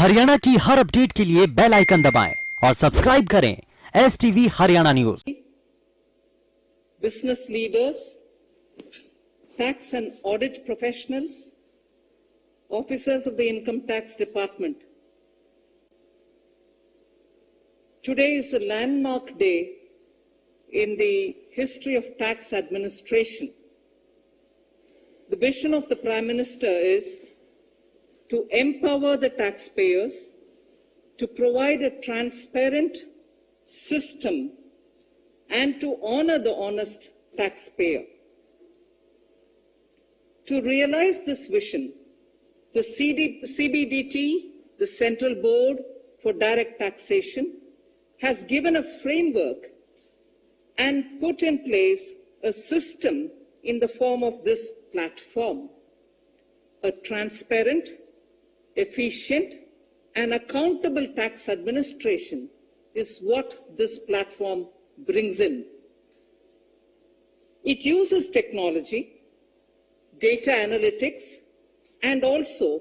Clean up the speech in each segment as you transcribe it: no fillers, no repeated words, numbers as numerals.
हरियाणा की हर अपडेट के लिए बेल आइकन दबाएं और सब्सक्राइब करें STV Haryana news. Business leaders, tax and audit professionals, officers of the Income Tax Department. Today is a landmark day in the history of tax administration. The vision of the Prime Minister is to empower the taxpayers to provide a transparent system and to honor the honest taxpayer. To realize this vision, the CBDT, the Central Board for Direct Taxation, has given a framework and put in place a system in the form of this platform. A transparent, efficient, and accountable tax administration is what this platform brings in. It uses technology, data analytics, and also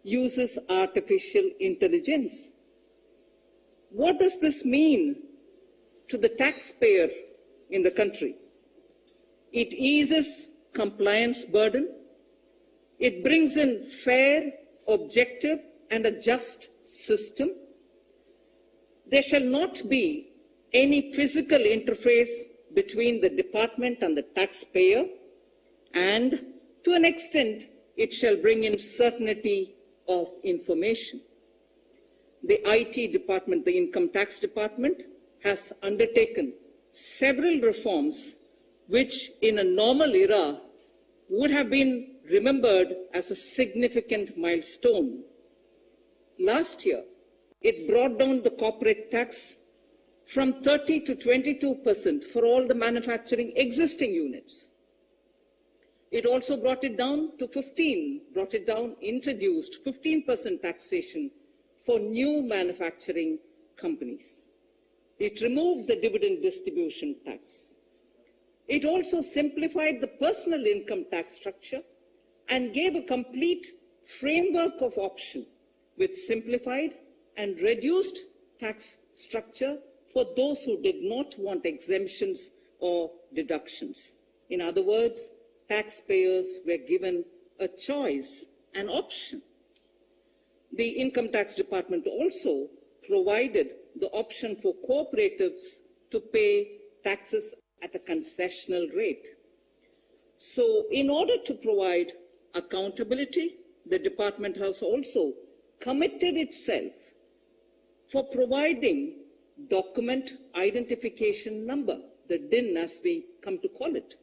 uses artificial intelligence. What does this mean to the taxpayer in the country? It eases compliance burden. It brings in fair, objective, and a just system. There shall not be any physical interface between the department and the taxpayer, and to an extent, it shall bring in certainty of information. The IT department, the Income Tax Department, has undertaken several reforms which in a normal era would have been remembered as a significant milestone. Last year, it brought down the corporate tax from 30 to 22% for all the manufacturing existing units. It also brought it down to introduced 15% taxation for new manufacturing companies. It removed the dividend distribution tax. It also simplified the personal income tax structure and gave a complete framework of option with simplified and reduced tax structure for those who did not want exemptions or deductions. In other words, taxpayers were given a choice, an option. The Income Tax Department also provided the option for cooperatives to pay taxes at a concessional rate. So, in order to provide accountability, the department has also committed itself for providing document identification number, the DIN as we come to call it.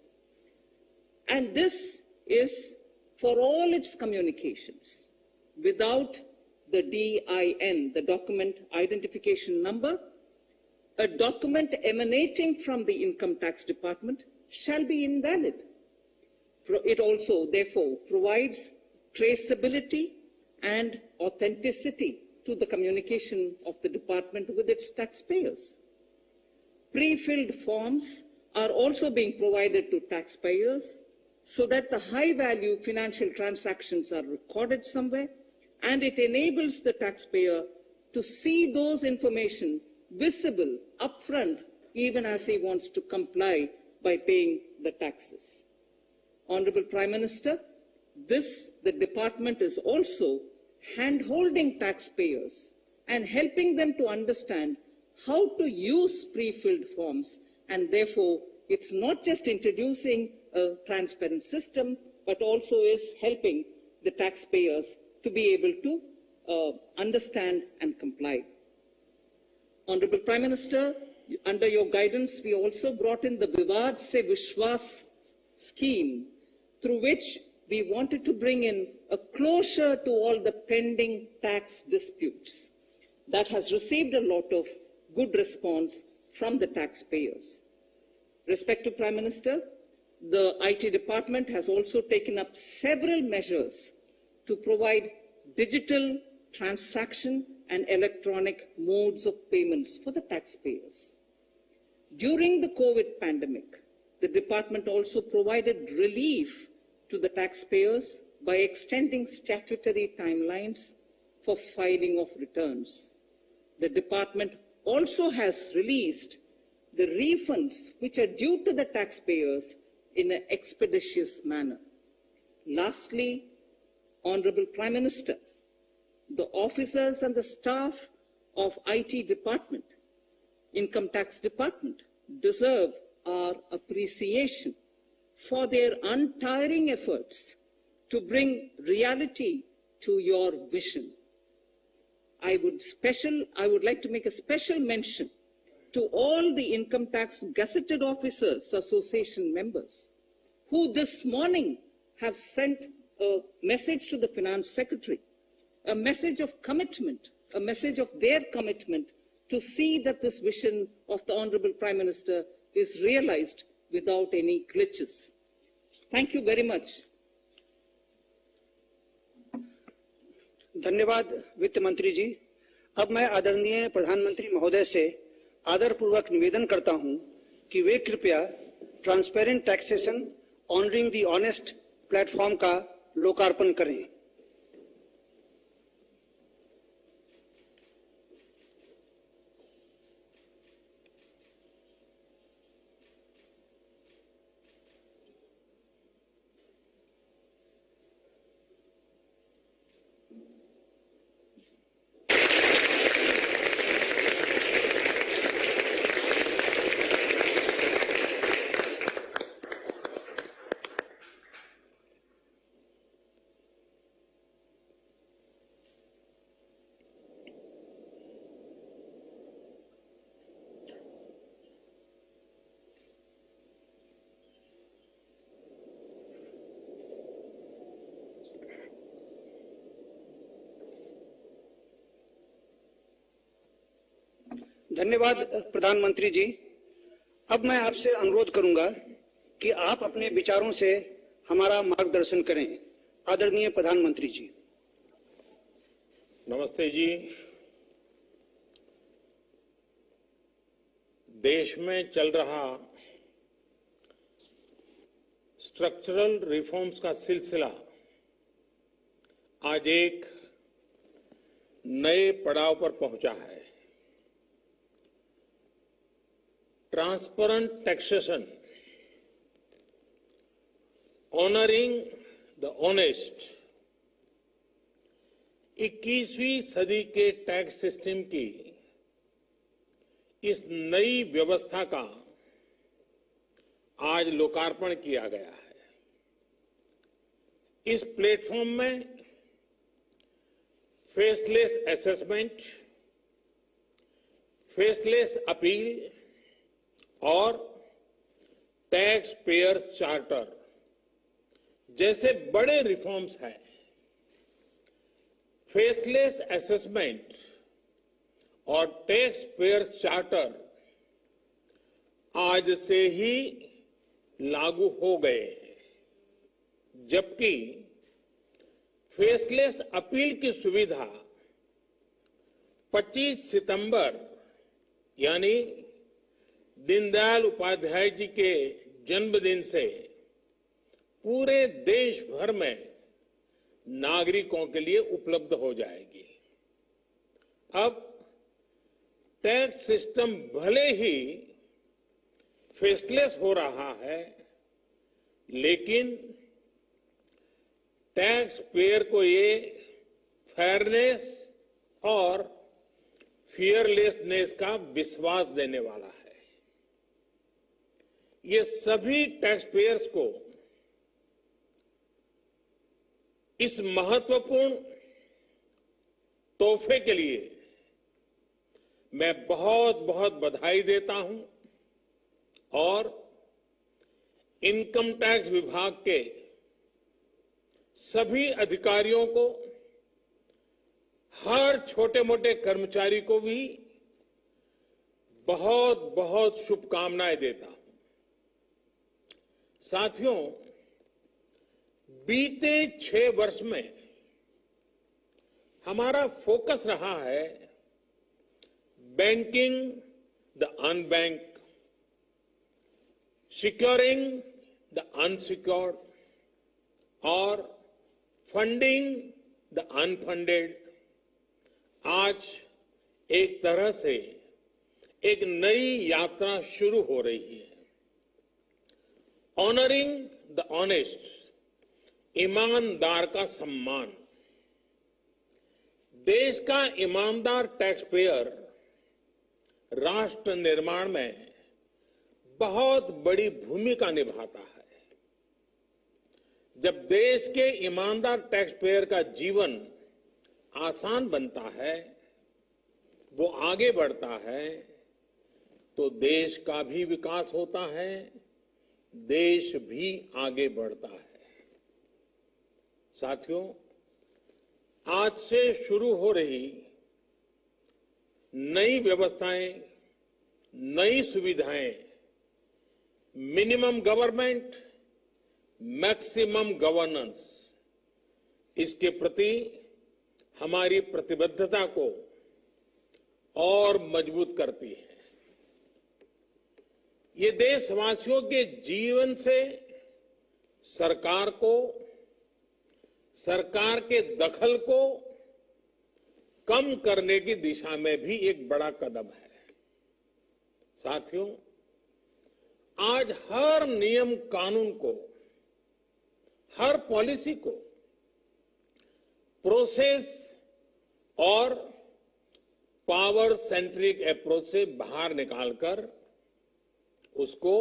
And this is for all its communications. Without the DIN, the document identification number, a document emanating from the Income Tax Department shall be invalid. It also, therefore, provides traceability and authenticity to the communication of the department with its taxpayers. Pre-filled forms are also being provided to taxpayers so that the high-value financial transactions are recorded somewhere, and it enables the taxpayer to see those information visible upfront even as he wants to comply by paying the taxes. Honorable Prime Minister, the department is also hand-holding taxpayers and helping them to understand how to use pre-filled forms, and therefore it's not just introducing a transparent system but also is helping the taxpayers to be able to understand and comply. Honorable Prime Minister, under your guidance, we also brought in the Vivad Se Vishwas scheme, through which we wanted to bring in a closure to all the pending tax disputes. That has received a lot of good response from the taxpayers. Respected Prime Minister, the IT department has also taken up several measures to provide digital transaction and electronic modes of payments for the taxpayers. During the COVID pandemic, the department also provided relief to the taxpayers by extending statutory timelines for filing of returns. The department also has released the refunds which are due to the taxpayers in an expeditious manner. Lastly, Honorable Prime Minister, the officers and the staff of IT department, Income Tax Department, deserve our appreciation for their untiring efforts to bring reality to your vision. I would like to make a special mention to all the Income Tax Gazetted Officers Association members who this morning have sent a message to the Finance Secretary, a message of commitment, a message of their commitment to see that this vision of the Honorable Prime Minister is realized without any glitches. Thank you very much. धन्यवाद वित्त मंत्री जी। अब मैं आदरणीय प्रधानमंत्री महोदय से आदरपूर्वक निवेदन करता हूं कि वे कृपया transparent taxation honouring the honest platform का लोकार्पण करें। धन्यवाद प्रधानमंत्री जी। अब मैं आपसे अनुरोध करूंगा कि आप अपने विचारों से हमारा मार्गदर्शन करें। आदरणीय प्रधानमंत्री जी। नमस्ते जी। देश में चल रहा स्ट्रक्चरल रिफॉर्म्स का सिलसिला आज एक नए पड़ाव पर पहुंचा है। Transparent taxation, honouring the honest, 21वीं सदी के टैक्स सिस्टम की इस नई व्यवस्था का आज लोकार्पण किया गया है। इस प्लेटफॉर्म में फेसलेस असेसमेंट, फेसलेस अपील और टैक्स पेयर्स चार्टर जैसे बड़े रिफॉर्म्स हैं। फेसलेस असेसमेंट और टैक्स पेयर्स चार्टर आज से ही लागू हो गए, जबकि फेसलेस अपील की सुविधा 25 सितंबर यानी दीनदयाल उपाध्याय जी के जन्मदिन से पूरे देश भर में नागरिकों के लिए उपलब्ध हो जाएगी। अब टैक्स सिस्टम भले ही फेसलेस हो रहा है, लेकिन टैक्स पेयर को ये फेयरनेस और फियरलेसनेस का विश्वास देने वाला है। ये सभी टैक्स पेयर्स को इस महत्वपूर्ण तोहफे के लिए मैं बहुत बहुत बधाई देता हूं और इनकम टैक्स विभाग के सभी अधिकारियों को, हर छोटे मोटे कर्मचारी को भी बहुत बहुत शुभकामनाएं देता हूं। साथियों, बीते 6 वर्ष में हमारा फोकस रहा है banking the unbanked, securing the unsecured और फंडिंग द अनफंडेड, आज एक तरह से एक नई यात्रा शुरू हो रही है। ऑनरिंग द ऑनेस्ट, ईमानदार का सम्मान। देश का ईमानदार टैक्स पेयर राष्ट्र निर्माण में बहुत बड़ी भूमिका निभाता है। जब देश के ईमानदार टैक्स पेयर का जीवन आसान बनता है, वो आगे बढ़ता है, तो देश का भी विकास होता है, देश भी आगे बढ़ता है। साथियों, आज से शुरू हो रही नई व्यवस्थाएं, नई सुविधाएं, मिनिमम गवर्नमेंट, मैक्सिमम गवर्नेंस, इसके प्रति हमारी प्रतिबद्धता को और मजबूत करती है। ये देशवासियों के जीवन से सरकार को, सरकार के दखल को कम करने की दिशा में भी एक बड़ा कदम है। साथियों, आज हर नियम कानून को, हर पॉलिसी को प्रोसेस और पावर सेंट्रिक अप्रोच से बाहर निकालकर उसको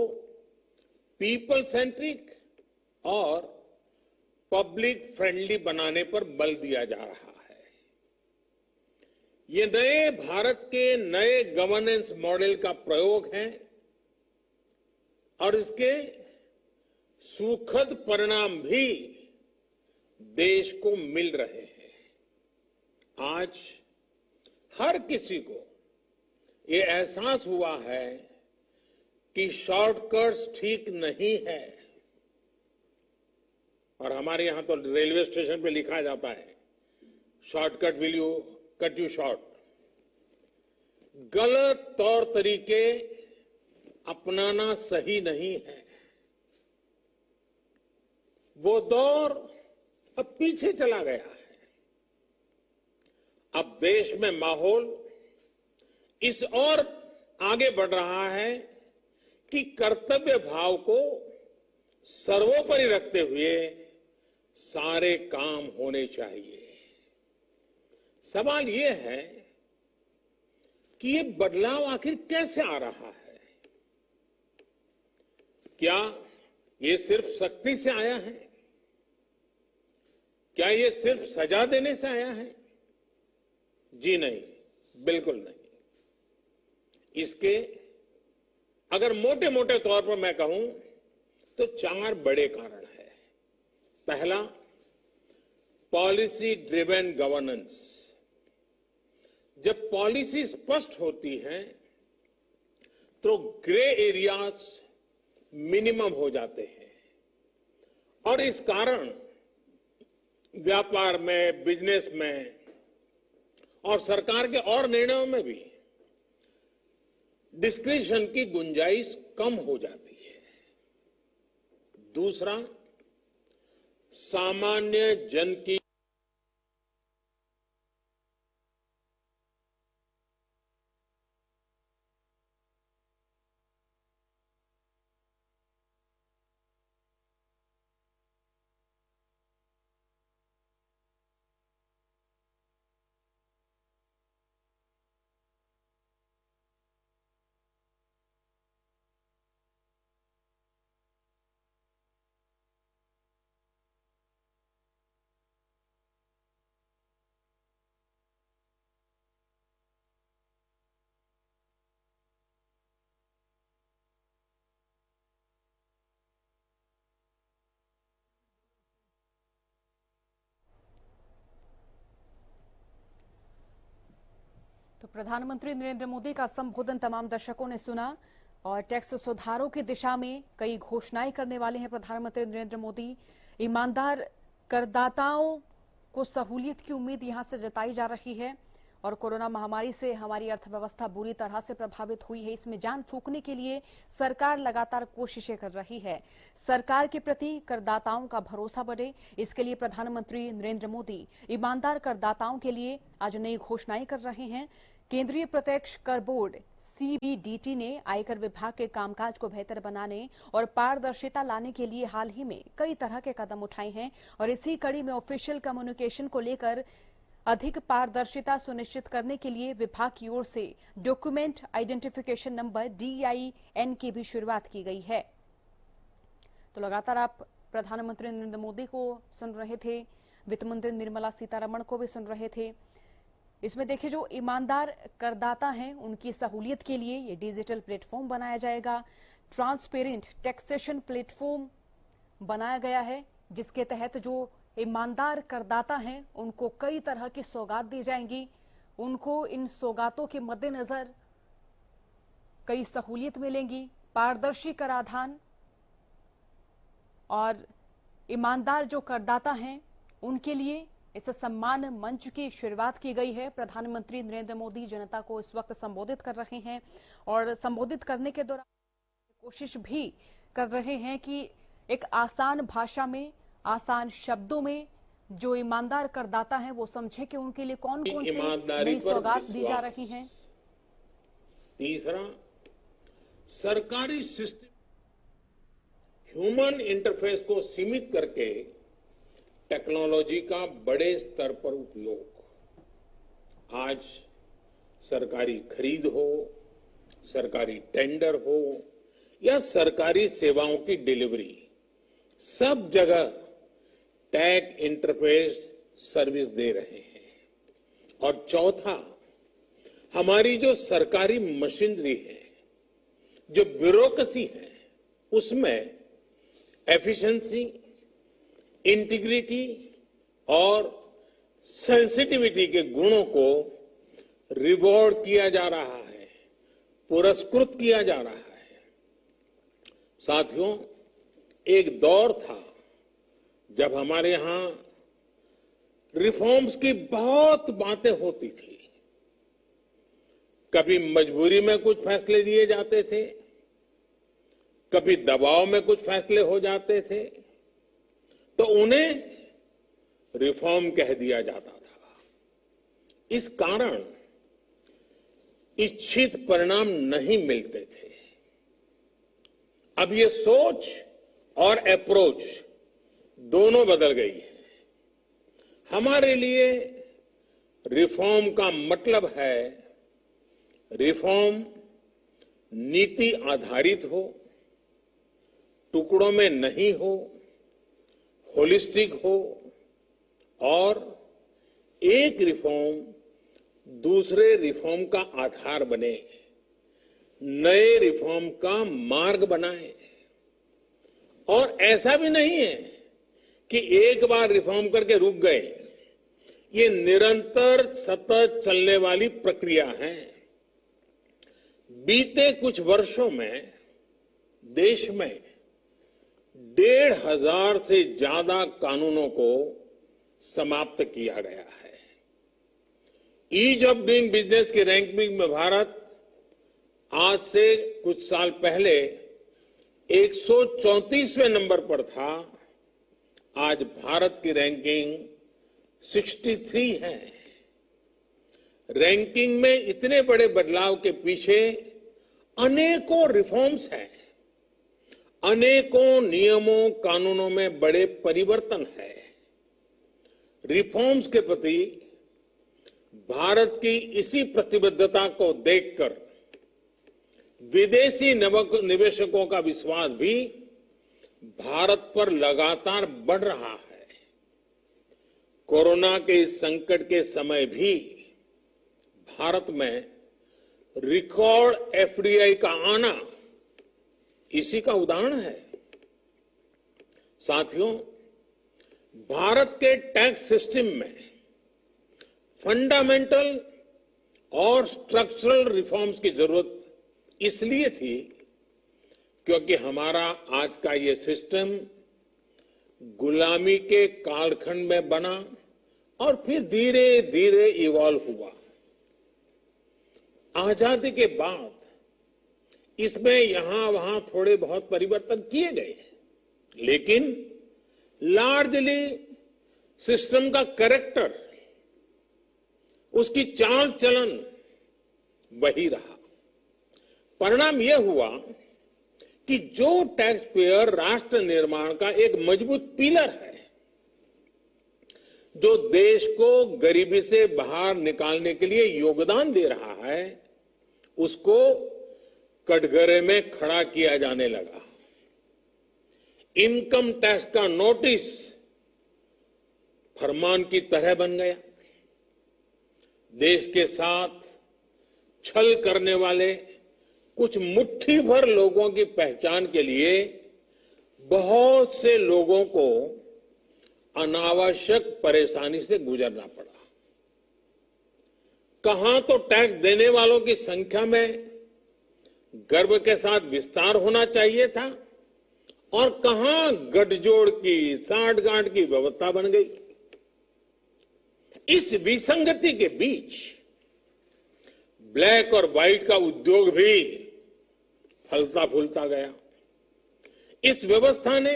पीपल सेंट्रिक और पब्लिक फ्रेंडली बनाने पर बल दिया जा रहा है। ये नए भारत के नए गवर्नेंस मॉडल का प्रयोग है और इसके सुखद परिणाम भी देश को मिल रहे हैं। आज हर किसी को ये एहसास हुआ है कि शॉर्टकट्स ठीक नहीं है। और हमारे यहां तो रेलवे स्टेशन पे लिखा जाता है, shortcut will you cut you short. गलत तौर तरीके अपनाना सही नहीं है। वो दौर अब पीछे चला गया है। अब देश में माहौल इस ओर आगे बढ़ रहा है कि कर्तव्य भाव को सर्वोपरि रखते हुए सारे काम होने चाहिए। सवाल ये है कि ये बदलाव आखिर कैसे आ रहा है? क्या ये सिर्फ सख्ती से आया है? क्या ये सिर्फ सजा देने से आया है? जी नहीं, बिल्कुल नहीं। इसके अगर मोटे मोटे तौर पर मैं कहूं तो 4 बड़े कारण हैं। पहला, पॉलिसी ड्रिवन गवर्नेंस। जब पॉलिसी स्पष्ट होती है तो ग्रे एरियाज मिनिमम हो जाते हैं और इस कारण व्यापार में, बिजनेस में और सरकार के और निर्णयों में भी डिस्क्रिशन की गुंजाइश कम हो जाती है। दूसरा, सामान्य जन की तो प्रधानमंत्री नरेंद्र मोदी का संबोधन तमाम दर्शकों ने सुना और टैक्स सुधारों की दिशा में कई घोषणाएं करने वाले हैं प्रधानमंत्री नरेंद्र मोदी। ईमानदार करदाताओं को सहूलियत की उम्मीद यहां से जताई जा रही है और कोरोना महामारी से हमारी अर्थव्यवस्था बुरी तरह से प्रभावित हुई है। इसमें जान फूंकने के लिए सरकार लगातार कोशिशें कर रही है। सरकार के प्रति करदाताओं का भरोसा बढ़े, इसके लिए प्रधानमंत्री नरेंद्र मोदी ईमानदार करदाताओं के लिए आज नई घोषणाएं कर रहे हैं। केंद्रीय प्रत्यक्ष कर बोर्ड सीबीडीटी ने आयकर विभाग के कामकाज को बेहतर बनाने और पारदर्शिता लाने के लिए हाल ही में कई तरह के कदम उठाए हैं और इसी कड़ी में ऑफिशियल कम्युनिकेशन को लेकर अधिक पारदर्शिता सुनिश्चित करने के लिए विभाग की ओर से डॉक्यूमेंट आइडेंटिफिकेशन नंबर DIN की भी शुरुआत की गई है। तो लगातार आप प्रधानमंत्री नरेंद्र मोदी को सुन रहे थे, वित्त मंत्री निर्मला सीतारमण को भी सुन रहे थे। इसमें देखिए, जो ईमानदार करदाता हैं उनकी सहूलियत के लिए ये डिजिटल प्लेटफॉर्म बनाया जाएगा। ट्रांसपेरेंट टैक्सेशन प्लेटफॉर्म बनाया गया है, जिसके तहत जो ईमानदार करदाता हैं उनको कई तरह की सौगात दी जाएंगी। उनको इन सौगातों के मद्देनजर कई सहूलियत मिलेंगी, पारदर्शी कराधान और ईमानदार जो करदाता हैं उनके लिए इस सम्मान मंच की शुरुआत की गई है। प्रधानमंत्री नरेंद्र मोदी जनता को इस वक्त संबोधित कर रहे हैं और संबोधित करने के दौरान कोशिश भी कर रहे हैं कि एक आसान भाषा में, आसान शब्दों में जो ईमानदार करदाता हैं वो समझे कि उनके लिए कौन कौन सी नई सौगात दी जा रही हैं। तीसरा, सरकारी सिस्टम ह्यूमन इंटरफेस को सीमित करके टेक्नोलॉजी का बड़े स्तर पर उपयोग। आज सरकारी खरीद हो, सरकारी टेंडर हो या सरकारी सेवाओं की डिलीवरी, सब जगह टैग इंटरफेस सर्विस दे रहे हैं। और चौथा, हमारी जो सरकारी मशीनरी है, जो ब्यूरोक्रेसी है, उसमें एफिशिएंसी, इंटीग्रिटी और सेंसिटिविटी के गुणों को रिवॉर्ड किया जा रहा है, पुरस्कृत किया जा रहा है। साथियों, एक दौर था जब हमारे यहां रिफॉर्म्स की बहुत बातें होती थी। कभी मजबूरी में कुछ फैसले लिए जाते थे, कभी दबाव में कुछ फैसले हो जाते थे, तो उन्हें रिफॉर्म कह दिया जाता था। इस कारण इच्छित परिणाम नहीं मिलते थे। अब ये सोच और अप्रोच दोनों बदल गई है। हमारे लिए रिफॉर्म का मतलब है रिफॉर्म नीति आधारित हो, टुकड़ों में नहीं हो, होलिस्टिक हो और एक रिफॉर्म दूसरे रिफॉर्म का आधार बने, नए रिफॉर्म का मार्ग बनाए। और ऐसा भी नहीं है कि एक बार रिफॉर्म करके रुक गए। ये निरंतर सतत चलने वाली प्रक्रिया है। बीते कुछ वर्षों में देश में 1,500 से ज्यादा कानूनों को समाप्त किया गया है। ईज ऑफ डूइंग बिजनेस की रैंकिंग में भारत आज से कुछ साल पहले 134वें नंबर पर था। आज भारत की रैंकिंग 63 है। रैंकिंग में इतने बड़े बदलाव के पीछे अनेकों रिफॉर्म्स हैं, अनेकों नियमों कानूनों में बड़े परिवर्तन है। रिफॉर्म्स के प्रति भारत की इसी प्रतिबद्धता को देखकर विदेशी निवेशकों का विश्वास भी भारत पर लगातार बढ़ रहा है। कोरोना के इस संकट के समय भी भारत में रिकॉर्ड एफडीआई का आना इसी का उदाहरण है। साथियों, भारत के टैक्स सिस्टम में फंडामेंटल और स्ट्रक्चरल रिफॉर्म्स की जरूरत इसलिए थी क्योंकि हमारा आज का ये सिस्टम गुलामी के कालखंड में बना और फिर धीरे धीरे इवॉल्व हुआ। आजादी के बाद इसमें यहां वहां थोड़े बहुत परिवर्तन किए गए, लेकिन लार्जली सिस्टम का कैरेक्टर, उसकी चाल चलन वही रहा। परिणाम यह हुआ कि जो टैक्स पेयर राष्ट्र निर्माण का एक मजबूत पिलर है, जो देश को गरीबी से बाहर निकालने के लिए योगदान दे रहा है, उसको कटघरे में खड़ा किया जाने लगा। इनकम टैक्स का नोटिस फरमान की तरह बन गया। देश के साथ छल करने वाले कुछ मुट्ठी भर लोगों की पहचान के लिए बहुत से लोगों को अनावश्यक परेशानी से गुजरना पड़ा। कहां तो टैक्स देने वालों की संख्या में गर्व के साथ विस्तार होना चाहिए था, और कहां गठजोड़ की, साठगांठ की व्यवस्था बन गई। इस विसंगति के बीच ब्लैक और व्हाइट का उद्योग भी फलता फूलता गया। इस व्यवस्था ने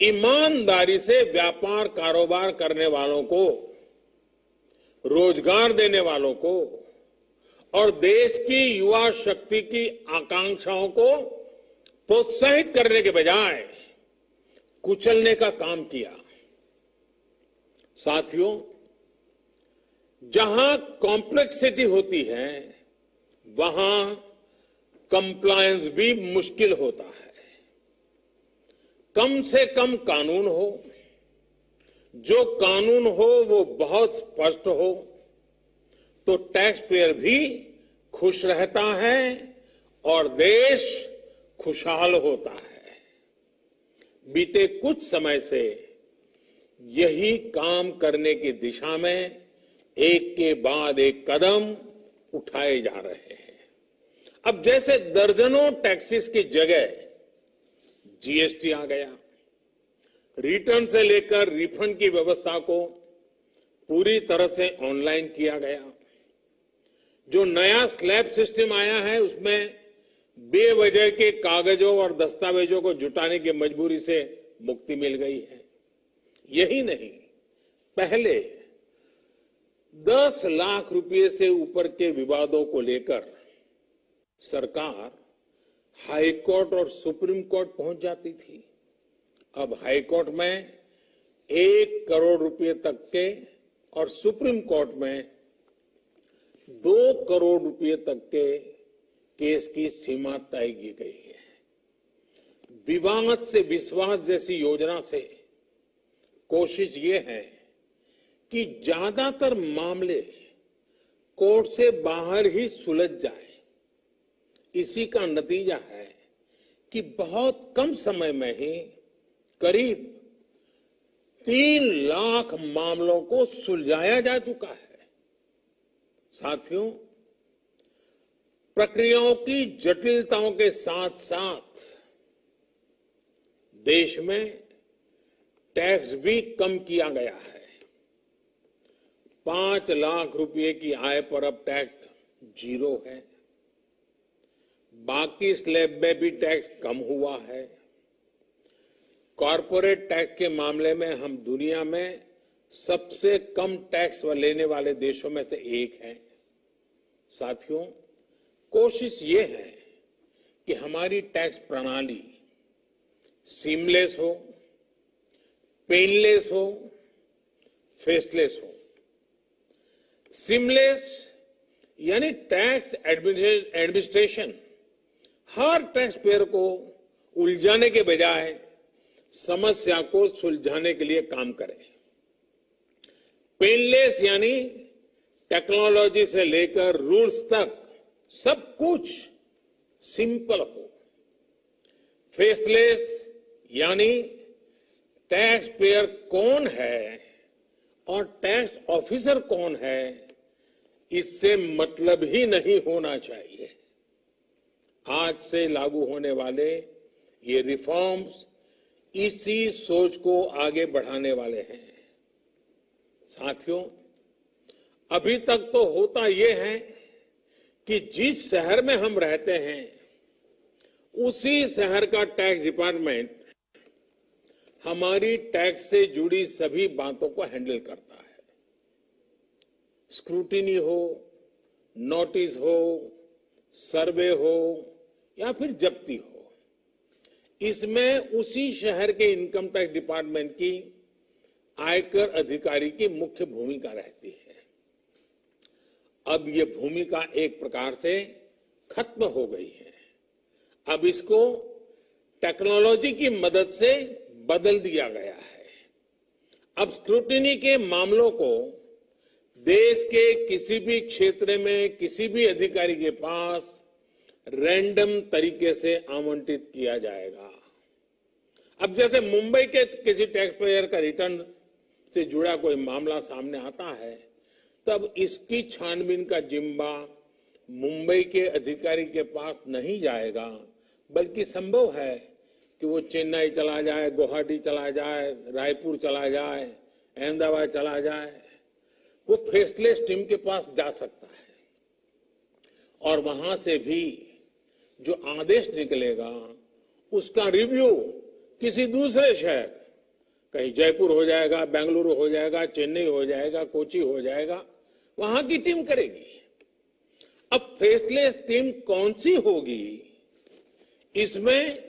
ईमानदारी से व्यापार कारोबार करने वालों को, रोजगार देने वालों को और देश की युवा शक्ति की आकांक्षाओं को प्रोत्साहित करने के बजाय कुचलने का काम किया। साथियों, जहां कॉम्प्लेक्सिटी होती है, वहां कंप्लायंस भी मुश्किल होता है। कम से कम कानून हो, जो कानून हो वो बहुत स्पष्ट हो, तो टैक्स पेयर भी खुश रहता है और देश खुशहाल होता है। बीते कुछ समय से यही काम करने की दिशा में एक के बाद एक कदम उठाए जा रहे हैं। अब जैसे दर्जनों टैक्सेस की जगह जीएसटी आ गया, रिटर्न से लेकर रिफंड की व्यवस्था को पूरी तरह से ऑनलाइन किया गया। जो नया स्लैब सिस्टम आया है, उसमें बेवजह के कागजों और दस्तावेजों को जुटाने की मजबूरी से मुक्ति मिल गई है। यही नहीं, पहले 10 लाख रुपए से ऊपर के विवादों को लेकर सरकार हाई कोर्ट और सुप्रीम कोर्ट पहुंच जाती थी। अब हाई कोर्ट में 1 करोड़ रुपए तक के और सुप्रीम कोर्ट में 2 करोड़ रुपए तक के केस की सीमा तय की गई है। विवाद से विश्वास जैसी योजना से कोशिश ये है कि ज्यादातर मामले कोर्ट से बाहर ही सुलझ जाए। इसी का नतीजा है कि बहुत कम समय में ही करीब 3 लाख मामलों को सुलझाया जा चुका है। साथियों, प्रक्रियाओं की जटिलताओं के साथ साथ देश में टैक्स भी कम किया गया है। 5 लाख रुपए की आय पर अब टैक्स 0 है। बाकी स्लैब में भी टैक्स कम हुआ है। कॉरपोरेट टैक्स के मामले में हम दुनिया में सबसे कम टैक्स लेने वाले देशों में से एक हैं। साथियों, कोशिश ये है कि हमारी टैक्स प्रणाली सीमलेस हो, पेनलेस हो, फेसलेस हो। सीमलेस यानी टैक्स एडमिनिस्ट्रेशन हर टैक्स पेयर को उलझाने के बजाय समस्या को सुलझाने के लिए काम करे। पेनलेस यानी टेक्नोलॉजी से लेकर रूल्स तक सब कुछ सिंपल हो। फेसलेस यानी टैक्स पेयर कौन है और टैक्स ऑफिसर कौन है, इससे मतलब ही नहीं होना चाहिए। आज से लागू होने वाले ये रिफॉर्म्स इसी सोच को आगे बढ़ाने वाले हैं। साथियों, अभी तक तो होता यह है कि जिस शहर में हम रहते हैं उसी शहर का टैक्स डिपार्टमेंट हमारी टैक्स से जुड़ी सभी बातों को हैंडल करता है। स्क्रूटिनी हो, नोटिस हो, सर्वे हो या फिर जब्ती हो, इसमें उसी शहर के इनकम टैक्स डिपार्टमेंट की आयकर अधिकारी की मुख्य भूमिका रहती है। अब ये भूमिका एक प्रकार से खत्म हो गई है। अब इसको टेक्नोलॉजी की मदद से बदल दिया गया है। अब स्क्रूटिनी के मामलों को देश के किसी भी क्षेत्र में किसी भी अधिकारी के पास रैंडम तरीके से आवंटित किया जाएगा। अब जैसे मुंबई के किसी टैक्स पेयर का रिटर्न से जुड़ा कोई मामला सामने आता है, तब इसकी छानबीन का जिम्मा मुंबई के अधिकारी के पास नहीं जाएगा, बल्कि संभव है कि वो चेन्नई चला जाए, गुवाहाटी चला जाए, रायपुर चला जाए, अहमदाबाद चला जाए, वो फेसलेस टीम के पास जा सकता है और वहां से भी जो आदेश निकलेगा उसका रिव्यू किसी दूसरे शहर, कहीं जयपुर हो जाएगा, बेंगलुरु हो जाएगा, चेन्नई हो जाएगा, कोची हो जाएगा, वहां की टीम करेगी। अब फेसलेस टीम कौन सी होगी, इसमें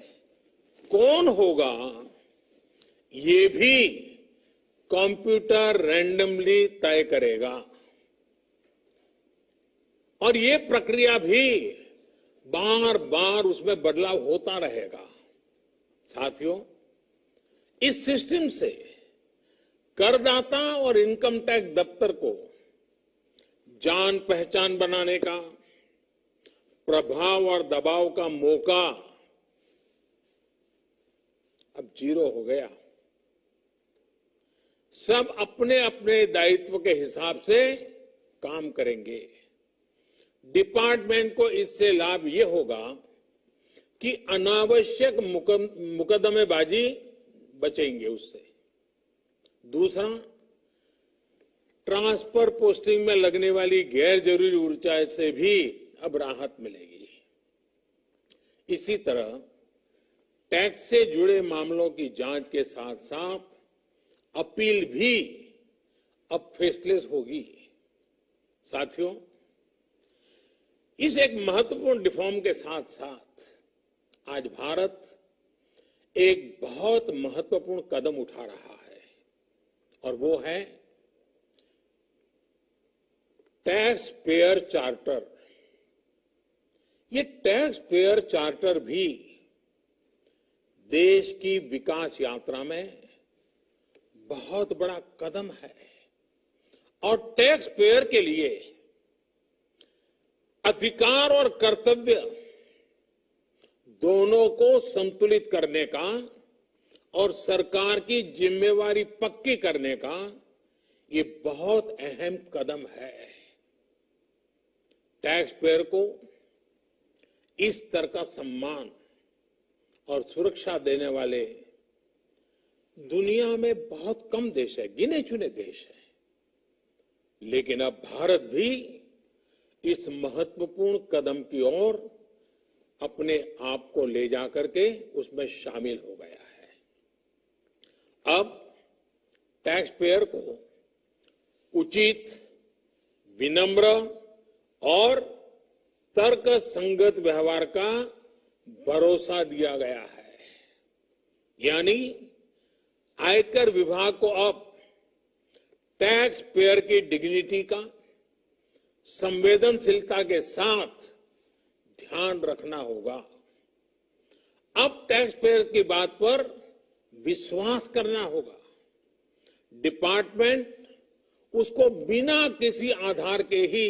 कौन होगा, ये भी कंप्यूटर रैंडमली तय करेगा और ये प्रक्रिया भी बार बार उसमें बदलाव होता रहेगा। साथियों, इस सिस्टम से करदाता और इनकम टैक्स दफ्तर को जान पहचान बनाने का, प्रभाव और दबाव का मौका अब जीरो हो गया। सब अपने अपने दायित्व के हिसाब से काम करेंगे। डिपार्टमेंट को इससे लाभ ये होगा कि अनावश्यक मुकदमेबाजी बचेंगे उससे। दूसरा, ट्रांसफर पोस्टिंग में लगने वाली गैर जरूरी ऊर्जा से भी अब राहत मिलेगी। इसी तरह टैक्स से जुड़े मामलों की जांच के साथ साथ अपील भी अब फेसलेस होगी। साथियों, इस एक महत्वपूर्ण रिफॉर्म के साथ साथ आज भारत एक बहुत महत्वपूर्ण कदम उठा रहा है और वो है टैक्स पेयर चार्टर। ये टैक्स पेयर चार्टर भी देश की विकास यात्रा में बहुत बड़ा कदम है और टैक्स पेयर के लिए अधिकार और कर्तव्य दोनों को संतुलित करने का और सरकार की जिम्मेवारी पक्की करने का ये बहुत अहम कदम है। टैक्स पेयर को इस स्तर का सम्मान और सुरक्षा देने वाले दुनिया में बहुत कम देश है, गिने चुने देश है, लेकिन अब भारत भी इस महत्वपूर्ण कदम की ओर अपने आप को ले जाकर के उसमें शामिल हो गया है। अब टैक्स पेयर को उचित, विनम्र और तर्क संगत व्यवहार का भरोसा दिया गया है। यानी आयकर विभाग को अब टैक्स पेयर की डिग्निटी का संवेदनशीलता के साथ ध्यान रखना होगा। अब टैक्स पेयर की बात पर विश्वास करना होगा। डिपार्टमेंट उसको बिना किसी आधार के ही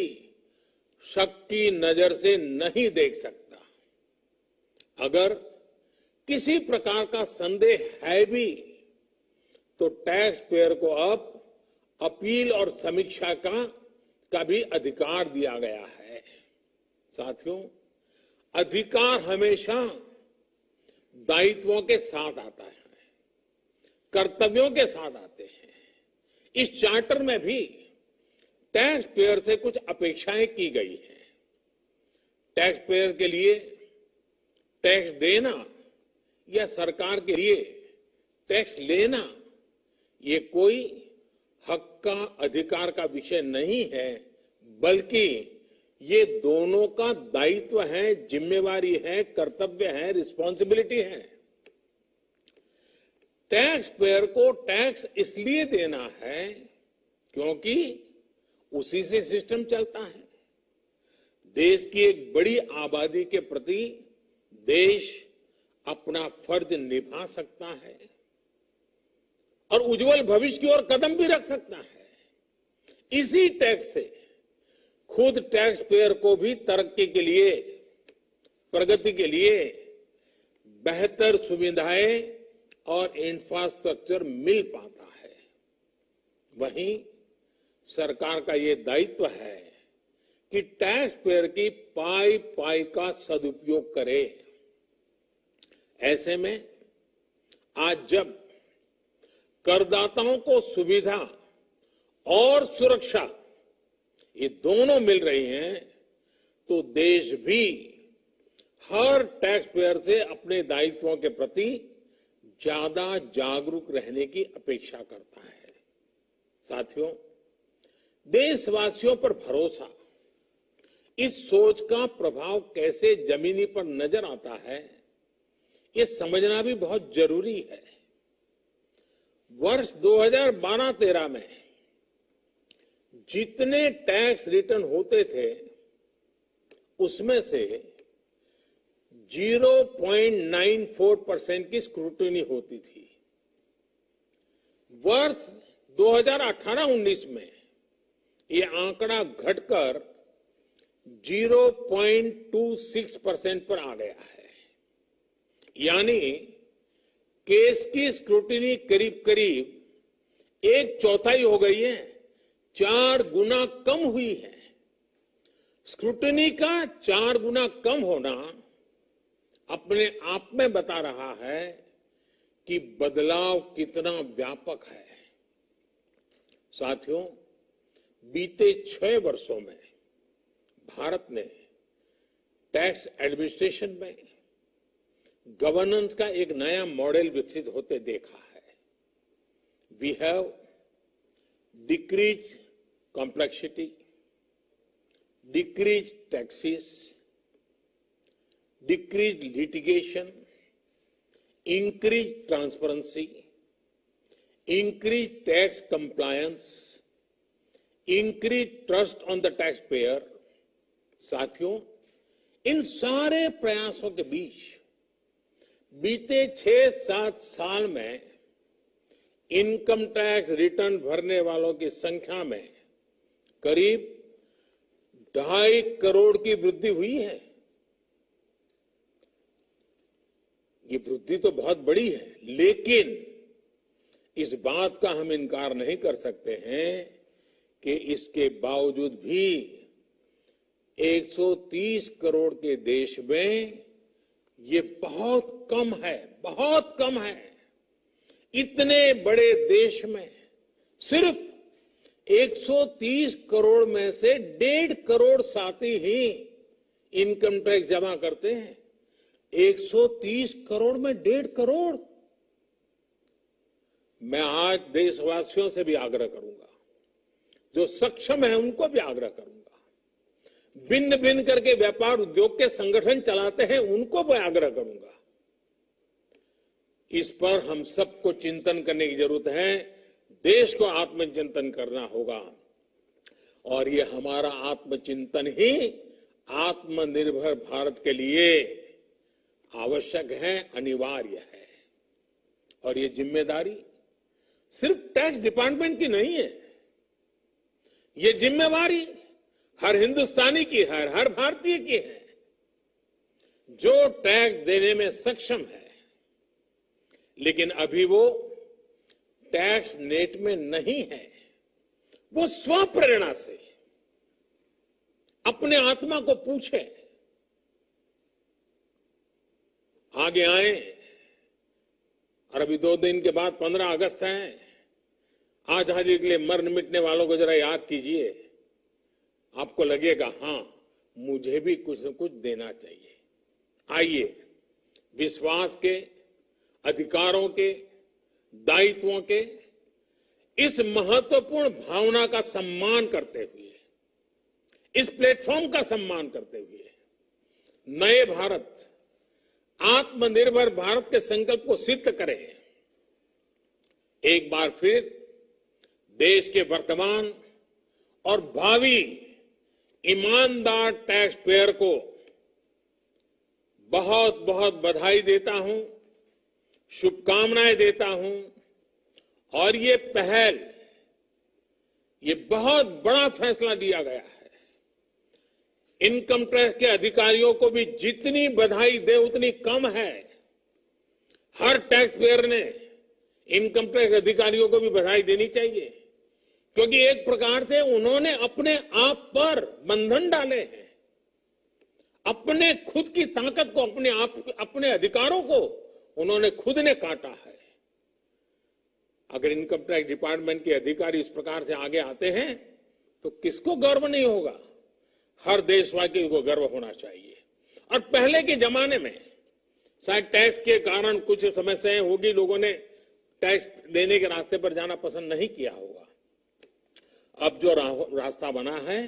शक की नजर से नहीं देख सकता। अगर किसी प्रकार का संदेह है भी तो टैक्स पेयर को अब अपील और समीक्षा का भी अधिकार दिया गया है। साथियों, अधिकार हमेशा दायित्वों के साथ आता है, कर्तव्यों के साथ आते हैं। इस चार्टर में भी टैक्स पेयर से कुछ अपेक्षाएं की गई हैं। टैक्स पेयर के लिए टैक्स देना या सरकार के लिए टैक्स लेना ये कोई हक का अधिकार का विषय नहीं है, बल्कि ये दोनों का दायित्व है, जिम्मेवारी है, कर्तव्य है, रिस्पॉन्सिबिलिटी है। टैक्स पेयर को टैक्स इसलिए देना है क्योंकि उसी से सिस्टम चलता है। देश की एक बड़ी आबादी के प्रति देश अपना फर्ज निभा सकता है और उज्जवल भविष्य की ओर कदम भी रख सकता है। इसी टैक्स से खुद टैक्स पेयर को भी तरक्की के लिए, प्रगति के लिए बेहतर सुविधाएं और इंफ्रास्ट्रक्चर मिल पाता है। वहीं सरकार का ये दायित्व है कि टैक्स पेयर की पाई पाई का सदुपयोग करे। ऐसे में आज जब करदाताओं को सुविधा और सुरक्षा ये दोनों मिल रही हैं, तो देश भी हर टैक्स पेयर से अपने दायित्वों के प्रति ज्यादा जागरूक रहने की अपेक्षा करता है। साथियों, देशवासियों पर भरोसा, इस सोच का प्रभाव कैसे जमीनी पर नजर आता है, ये समझना भी बहुत जरूरी है। वर्ष 2012-13 में जितने टैक्स रिटर्न होते थे उसमें से 0.94% की स्क्रूटनी होती थी। वर्ष 2018-19 में ये आंकड़ा घटकर 0.26% पर आ गया है। यानी केस की स्क्रूटनी करीब करीब 1/4 हो गई है, 4 गुना कम हुई है। स्क्रूटनी का 4 गुना कम होना अपने आप में बता रहा है कि बदलाव कितना व्यापक है। साथियों, बीते 6 वर्षों में भारत ने टैक्स एडमिनिस्ट्रेशन में गवर्नेंस का एक नया मॉडल विकसित होते देखा है। We have decrease complexity, decrease taxes, decreased litigation, increased transparency, increased tax compliance, increased trust on the taxpayer। साथियों, इन सारे प्रयासों के बीच बीते 6-7 साल में इनकम टैक्स रिटर्न भरने वालों की संख्या में करीब 2.5 करोड़ की वृद्धि हुई है। ये वृद्धि तो बहुत बड़ी है, लेकिन इस बात का हम इनकार नहीं कर सकते हैं कि इसके बावजूद भी 130 करोड़ के देश में ये बहुत कम है, बहुत कम है। इतने बड़े देश में सिर्फ 130 करोड़ में से 1.5 करोड़ साथी ही इनकम टैक्स जमा करते हैं। 130 करोड़ में 1.5 करोड़। मैं आज देशवासियों से भी आग्रह करूंगा, जो सक्षम है उनको भी आग्रह करूंगा, भिन्न भिन्न करके व्यापार उद्योग के संगठन चलाते हैं उनको भी आग्रह करूंगा। इस पर हम सबको चिंतन करने की जरूरत है। देश को आत्मचिंतन करना होगा और ये हमारा आत्मचिंतन ही आत्मनिर्भर भारत के लिए आवश्यक है, अनिवार्य है। और ये जिम्मेदारी सिर्फ टैक्स डिपार्टमेंट की नहीं है, ये जिम्मेवारी हर हिंदुस्तानी की है, हर भारतीय की है जो टैक्स देने में सक्षम है, लेकिन अभी वो टैक्स नेट में नहीं है। वो स्वप्रेरणा से अपने आत्मा को पूछे, आगे आए। और अभी 2 दिन के बाद 15 अगस्त है। आजादी के लिए मरने मिटने वालों को जरा याद कीजिए। आपको लगेगा हाँ, मुझे भी कुछ न कुछ देना चाहिए। आइए विश्वास के, अधिकारों के, दायित्वों के इस महत्वपूर्ण भावना का सम्मान करते हुए, इस प्लेटफॉर्म का सम्मान करते हुए नए भारत, आत्मनिर्भर भारत के संकल्प को सिद्ध करें। एक बार फिर देश के वर्तमान और भावी ईमानदार टैक्स पेयर को बहुत बहुत बधाई देता हूं, शुभकामनाएं देता हूं। और ये पहल, ये बहुत बड़ा फैसला लिया गया है। इनकम टैक्स के अधिकारियों को भी जितनी बधाई दे उतनी कम है। हर टैक्स पेयर ने इनकम टैक्स अधिकारियों को भी बधाई देनी चाहिए, क्योंकि एक प्रकार से उन्होंने अपने आप पर बंधन डाले हैं। अपने खुद की ताकत को, अपने अधिकारों को उन्होंने खुद ने काटा है। अगर इनकम टैक्स डिपार्टमेंट के अधिकारी इस प्रकार से आगे आते हैं तो किसको गर्व नहीं होगा? हर देशवासी को गर्व होना चाहिए। और पहले के जमाने में शायद टैक्स के कारण कुछ समस्याएं होगी, लोगों ने टैक्स देने के रास्ते पर जाना पसंद नहीं किया होगा। अब जो रास्ता बना है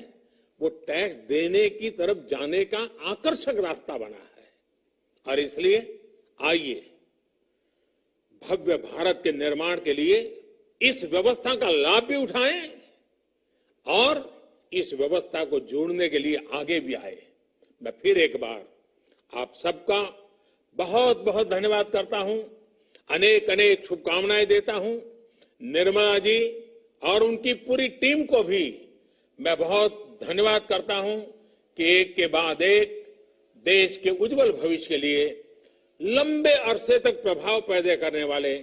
वो टैक्स देने की तरफ जाने का आकर्षक रास्ता बना है। और इसलिए आइए भव्य भारत के निर्माण के लिए इस व्यवस्था का लाभ भी उठाएं और इस व्यवस्था को जोड़ने के लिए आगे भी आए। मैं फिर एक बार आप सबका बहुत बहुत धन्यवाद करता हूं, अनेक अनेक शुभकामनाएं देता हूं। निर्मला जी और उनकी पूरी टीम को भी मैं बहुत धन्यवाद करता हूं कि एक के बाद एक देश के उज्जवल भविष्य के लिए लंबे अरसे तक प्रभाव पैदा करने वाले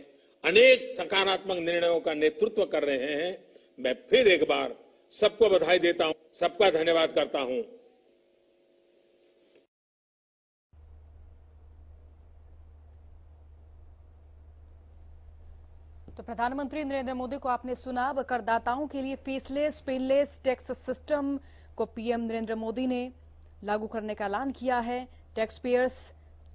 अनेक सकारात्मक निर्णयों का नेतृत्व कर रहे हैं। मैं फिर एक बार सबको बधाई देता हूं, सबका धन्यवाद करता हूं। तो प्रधानमंत्री नरेंद्र मोदी को आपने सुना। अब करदाताओं के लिए फेसलेस, पेनलेस टैक्स सिस्टम को पीएम नरेंद्र मोदी ने लागू करने का ऐलान किया है। टैक्स पेयर्स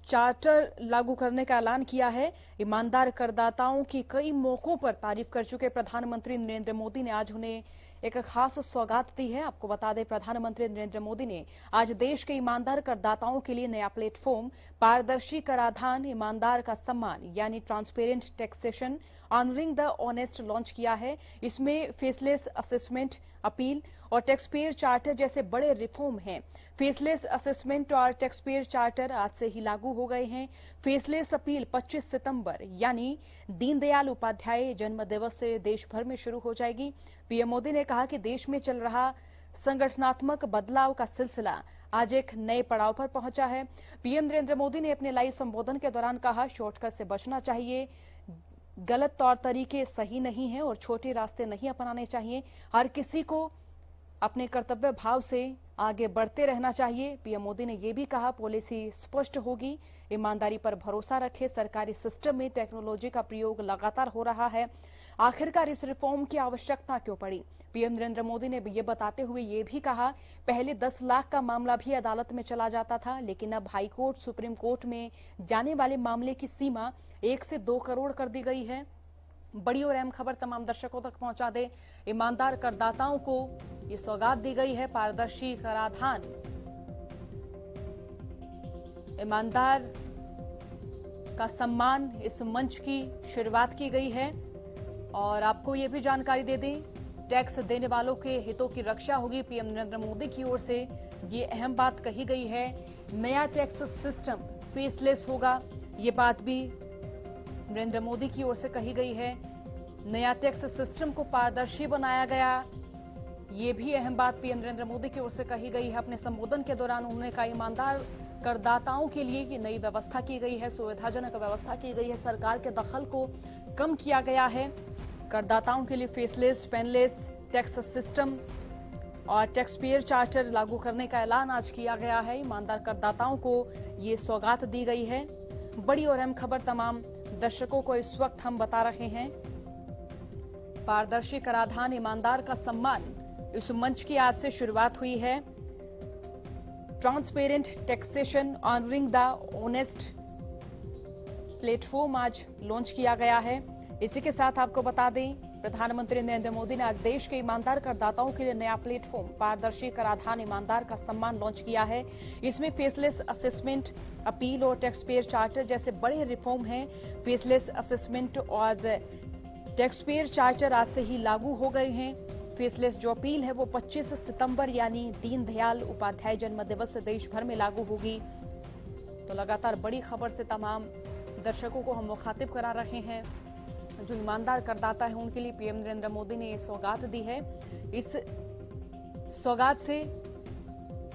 चार्टर लागू करने का ऐलान किया है। ईमानदार करदाताओं की कई मौकों पर तारीफ कर चुके प्रधानमंत्री नरेंद्र मोदी ने आज उन्हें एक खास सौगात दी है। आपको बता दें, प्रधानमंत्री नरेंद्र मोदी ने आज देश के ईमानदार करदाताओं के लिए नया प्लेटफॉर्म पारदर्शी कराधान, ईमानदार का सम्मान यानी transparent taxation honouring the honest launch किया है। इसमें फेसलेस असेसमेंट, अपील और टैक्स पेयर चार्टर जैसे बड़े रिफॉर्म हैं। फेसलेस असेसमेंट और टैक्स पेयर चार्टर आज से ही लागू हो गए हैं। फेसलेस अपील 25 सितंबर यानी दीनदयाल उपाध्याय जन्म दिवस से देश भर में शुरू हो जाएगी। पीएम मोदी ने कहा कि देश में चल रहा संगठनात्मक बदलाव का सिलसिला आज एक नए पड़ाव पर पहुंचा है। पीएम नरेंद्र मोदी ने अपने लाइव संबोधन के दौरान कहा, शॉर्टकट से बचना चाहिए, गलत तौर तरीके सही नहीं है और छोटे रास्ते नहीं अपनाने चाहिए। हर किसी को अपने कर्तव्य भाव से आगे बढ़ते रहना चाहिए। पीएम मोदी ने यह भी कहा, पॉलिसी स्पष्ट होगी, ईमानदारी पर भरोसा रखें। सरकारी सिस्टम में टेक्नोलॉजी का प्रयोग लगातार हो रहा है। आखिरकार इस रिफॉर्म की आवश्यकता क्यों पड़ी? पीएम नरेंद्र मोदी ने ये बताते हुए ये भी कहा, पहले 10 लाख का मामला भी अदालत में चला जाता था, लेकिन अब हाई कोर्ट, सुप्रीम कोर्ट में जाने वाले मामले की सीमा 1 से 2 करोड़ कर दी गई है। बड़ी और अहम खबर तमाम दर्शकों तक पहुंचा दे। ईमानदार करदाताओं को ये सौगात दी गई है, पारदर्शी कराधान, ईमानदार का सम्मान, इस मंच की शुरुआत की गई है। और आपको ये भी जानकारी दे दें, टैक्स देने वालों के हितों की रक्षा होगी। पीएम नरेंद्र मोदी की ओर से ये अहम बात कही गई है। नया टैक्स सिस्टम फेसलेस होगा, ये बात भी नरेंद्र मोदी की ओर से कही गई है। नया टैक्स सिस्टम को पारदर्शी बनाया गया, ये भी अहम बात पीएम नरेंद्र मोदी की ओर से कही गई है। अपने संबोधन के दौरान उन्होंने कहा, ईमानदार करदाताओं के लिए ये नई व्यवस्था की गई है, सुविधाजनक व्यवस्था की गई है, सरकार के दखल को कम किया गया है। करदाताओं के लिए फेसलेस, पेनलेस टैक्स सिस्टम और टैक्स पेयर चार्टर लागू करने का ऐलान आज किया गया है। ईमानदार करदाताओं को ये सौगात दी गई है। बड़ी और अहम खबर तमाम दर्शकों को इस वक्त हम बता रहे हैं। पारदर्शी कराधान, ईमानदार का सम्मान, इस मंच की आज से शुरुआत हुई है। Transparent taxation honouring the honest platform आज लॉन्च किया गया है। इसी के साथ आपको बता दें, प्रधानमंत्री नरेंद्र मोदी ने आज देश के ईमानदार करदाताओं के लिए नया प्लेटफॉर्म पारदर्शी कराधान ईमानदार का सम्मान लॉन्च किया है। इसमें फेसलेस असेसमेंट, अपील और टैक्स पेयर चार्टर जैसे बड़े रिफॉर्म हैं। फेसलेस असेसमेंट और टैक्स पेयर चार्टर आज से ही लागू हो गए हैं। फेसलेस जो अपील है वो 25 सितंबर यानी दीनदयाल उपाध्याय जन्म दिवस से देश भर में लागू होगी। तो लगातार बड़ी खबर से तमाम दर्शकों को हम मुखातिब करा रहे हैं। जो ईमानदार करदाता है उनके लिए पीएम नरेंद्र मोदी ने सौगात दी है। इस सौगात से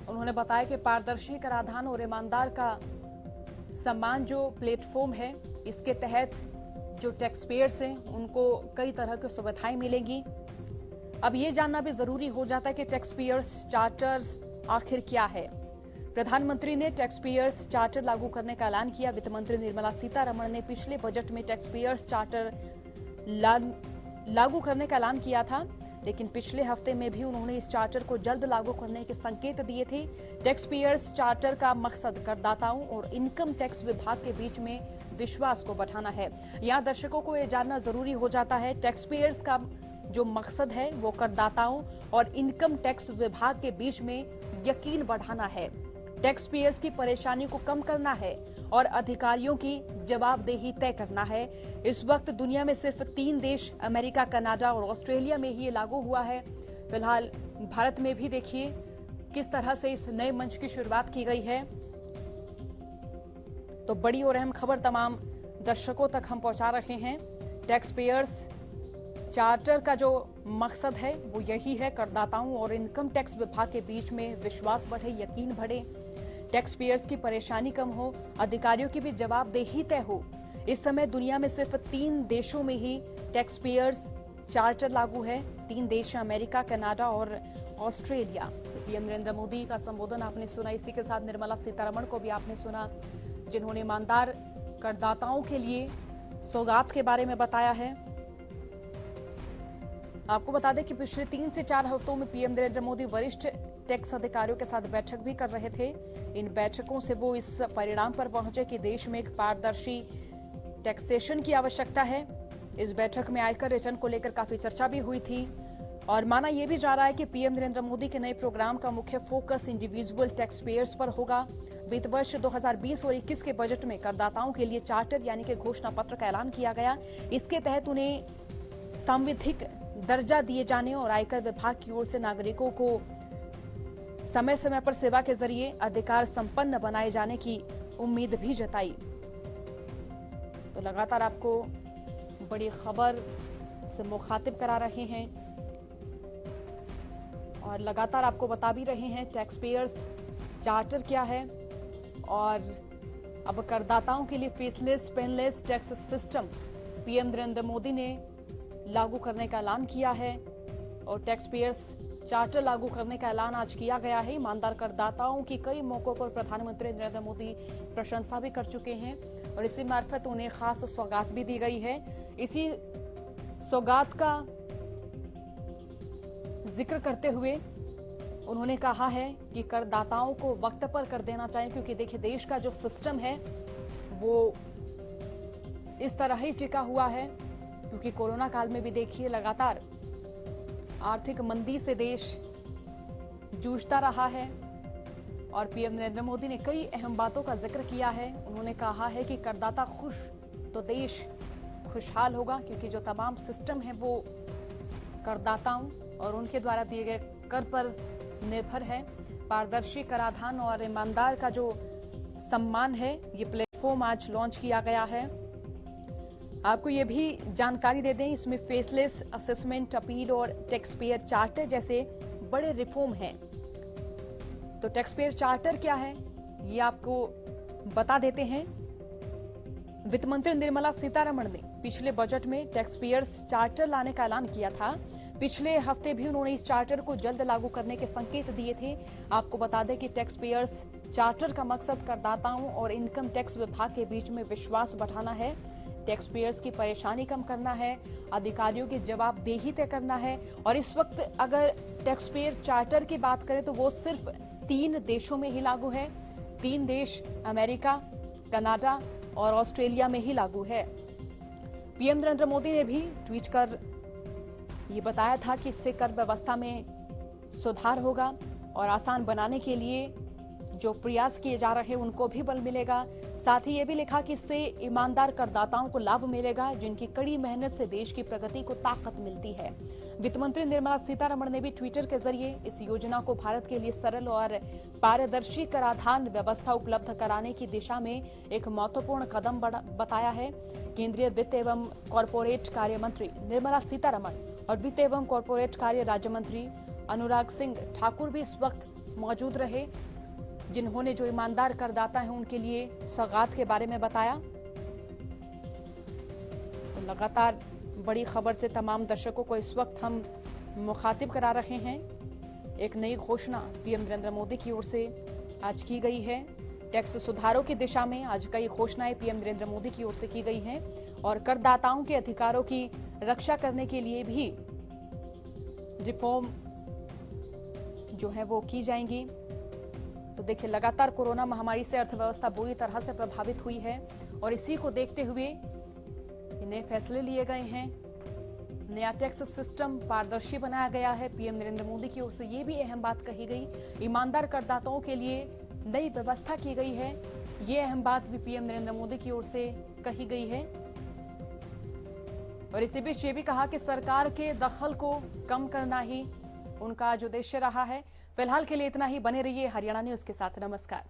उन्होंने बताया कि पारदर्शी कराधान और ईमानदार का सम्मान जो प्लेटफॉर्म है, इसके तहत जो टैक्स पेयर्स हैं उनको कई तरह की सुविधाएं मिलेंगी। अब ये जानना भी जरूरी हो जाता है कि टैक्स पेयर्स चार्टर्स आखिर क्या है। प्रधानमंत्री ने टैक्स पेयर्स चार्टर लागू करने का ऐलान किया। वित्त मंत्री निर्मला सीतारमण ने पिछले बजट में टैक्स पेयर्स चार्टर लागू करने का ऐलान किया था, लेकिन पिछले हफ्ते में भी उन्होंने इस चार्टर को जल्द लागू करने के संकेत दिए थे। टैक्स पेयर्स चार्टर का मकसद करदाताओं और इनकम टैक्स विभाग के बीच में विश्वास को बढ़ाना है। यहाँ दर्शकों को यह जानना जरूरी हो जाता है, टैक्स पेयर्स का जो मकसद है वो करदाताओं और इनकम टैक्स विभाग के बीच में यकीन बढ़ाना है, टैक्स पेयर्स की परेशानी को कम करना है और अधिकारियों की जवाबदेही तय करना है। इस वक्त दुनिया में सिर्फ 3 देश अमेरिका, कनाडा और ऑस्ट्रेलिया में ही ये लागू हुआ है। फिलहाल भारत में भी देखिए किस तरह से इस नए मंच की शुरुआत की गई है। तो बड़ी और अहम खबर तमाम दर्शकों तक हम पहुंचा रहे हैं। टैक्स पेयर्स चार्टर का जो मकसद है वो यही है, करदाताओं और इनकम टैक्स विभाग के बीच में विश्वास बढ़े, यकीन बढ़े, टैक्स पेयर्स की परेशानी कम हो, अधिकारियों की भी जवाबदेही तय हो। इस समय दुनिया में सिर्फ 3 देशों में ही टैक्स पेयर्स चार्टर लागू है। 3 देश, अमेरिका, कनाडा और ऑस्ट्रेलिया। पीएम नरेंद्र मोदी का संबोधन आपने सुना। इसी के साथ निर्मला सीतारमण को भी आपने सुना, जिन्होंने ईमानदार करदाताओं के लिए सौगात के बारे में बताया है। आपको बता दें कि पिछले 3 से 4 हफ्तों में पीएम नरेंद्र मोदी वरिष्ठ टैक्स अधिकारियों के साथ बैठक भी कर रहे थे। इन बैठकों से वो इस परिणाम पर पहुंचे कि देश में एक पारदर्शी टैक्सेशन की आवश्यकता है। इस बैठक में आयकर रिटर्न को लेकर काफी चर्चा भी हुई थी और माना यह भी जा रहा है कि पीएम नरेंद्र मोदी के नए प्रोग्राम का मुख्य फोकस इंडिविजुअल टैक्स पेयर्स पर होगा। वित्त वर्ष 2020 और 21 के बजट में करदाताओं के लिए चार्टर यानी कि घोषणा पत्र का ऐलान किया गया। इसके तहत उन्हें सांविधिक दर्जा दिए जाने और आयकर विभाग की ओर से नागरिकों को समय समय पर सेवा के जरिए अधिकार संपन्न बनाए जाने की उम्मीद भी जताई। तो लगातार आपको बड़ी खबर से मुखातिब करा रहे हैं और लगातार आपको बता भी रहे हैं टैक्स पेयर्स चार्टर क्या है और अब करदाताओं के लिए faceless painless tax system PM Narendra Modi ने लागू करने का ऐलान किया है और टैक्स पेयर्स चार्टर लागू करने का ऐलान आज किया गया है। ईमानदार करदाताओं की कई मौकों पर प्रधानमंत्री नरेंद्र मोदी प्रशंसा भी कर चुके हैं और इसी मार्फत उन्हें खास सौगात भी दी गई है। इसी सौगात का जिक्र करते हुए उन्होंने कहा है कि करदाताओं को वक्त पर कर देना चाहिए, क्योंकि देखिए देश का जो सिस्टम है वो इस तरह ही टिका हुआ है, क्योंकि कोरोना काल में भी देखिए लगातार आर्थिक मंदी से देश जूझता रहा है और पीएम नरेंद्र मोदी ने कई अहम बातों का जिक्र किया है। उन्होंने कहा है कि करदाता खुश तो देश खुशहाल होगा, क्योंकि जो तमाम सिस्टम है वो करदाताओं और उनके द्वारा दिए गए कर पर निर्भर है। पारदर्शी कराधान और ईमानदार का जो सम्मान है, ये प्लेटफॉर्म आज लॉन्च किया गया है। आपको ये भी जानकारी दे दें, इसमें फेसलेस असेसमेंट, अपील और टैक्स पेयर चार्टर जैसे बड़े रिफॉर्म हैं। तो टैक्स पेयर चार्टर क्या है ये आपको बता देते हैं। वित्त मंत्री निर्मला सीतारमण ने पिछले बजट में टैक्स पेयर्स चार्टर लाने का ऐलान किया था। पिछले हफ्ते भी उन्होंने इस चार्टर को जल्द लागू करने के संकेत दिए थे। आपको बता दें कि टैक्स पेयर्स चार्टर का मकसद करदाताओं और इनकम टैक्स विभाग के बीच में विश्वास बढ़ाना है, टैक्स पेयर्स की परेशानी कम करना है, अधिकारियों की जवाबदेही तय करना है। और इस वक्त अगर टैक्स पेयर चार्टर की बात करें तो वो सिर्फ 3 देशों में ही लागू है। 3 देश अमेरिका, कनाडा और ऑस्ट्रेलिया में ही लागू है। पीएम नरेंद्र मोदी ने भी ट्वीट कर ये बताया था कि इससे कर व्यवस्था में सुधार होगा और आसान बनाने के लिए जो प्रयास किए जा रहे हैं उनको भी बल मिलेगा। साथ ही ये भी लिखा कि इससे ईमानदार करदाताओं को लाभ मिलेगा, जिनकी कड़ी मेहनत से देश की प्रगति को ताकत मिलती है। वित्त मंत्री निर्मला सीतारमण ने भी ट्विटर के जरिए इस योजना को भारत के लिए सरल और पारदर्शी कराधान व्यवस्था उपलब्ध कराने की दिशा में एक महत्वपूर्ण कदम बताया है। केंद्रीय वित्त एवं कॉरपोरेट कार्य मंत्री निर्मला सीतारमण और वित्त एवं कॉरपोरेट कार्य राज्य मंत्री अनुराग सिंह ठाकुर भी इस वक्त मौजूद रहे, जिन्होंने जो ईमानदार करदाता हैं उनके लिए सौगात के बारे में बताया। तो लगातार बड़ी खबर से तमाम दर्शकों को इस वक्त हम मुखातिब करा रहे हैं। एक नई घोषणा पीएम नरेंद्र मोदी की ओर से आज की गई है। टैक्स सुधारों की दिशा में आज कई घोषणाएं पीएम नरेंद्र मोदी की ओर से की गई हैं और करदाताओं के अधिकारों की रक्षा करने के लिए भी रिफॉर्म जो है वो की जाएंगी। तो देखिए, लगातार कोरोना महामारी से अर्थव्यवस्था बुरी तरह से प्रभावित हुई है और इसी को देखते हुए नए फैसले लिए गए हैं। नया टैक्स सिस्टम पारदर्शी बनाया गया है। पीएम नरेंद्र मोदी की ओर से ये भी अहम बात कही गई, ईमानदार करदाताओं के लिए नई व्यवस्था की गई है। ये अहम बात भी पीएम नरेंद्र मोदी की ओर से कही गई है। और इसी बीच ये भी कहा कि सरकार के दखल को कम करना ही उनका आज उद्देश्य रहा है। फिलहाल के लिए इतना ही। बने रहिए हरियाणा न्यूज के साथ। नमस्कार।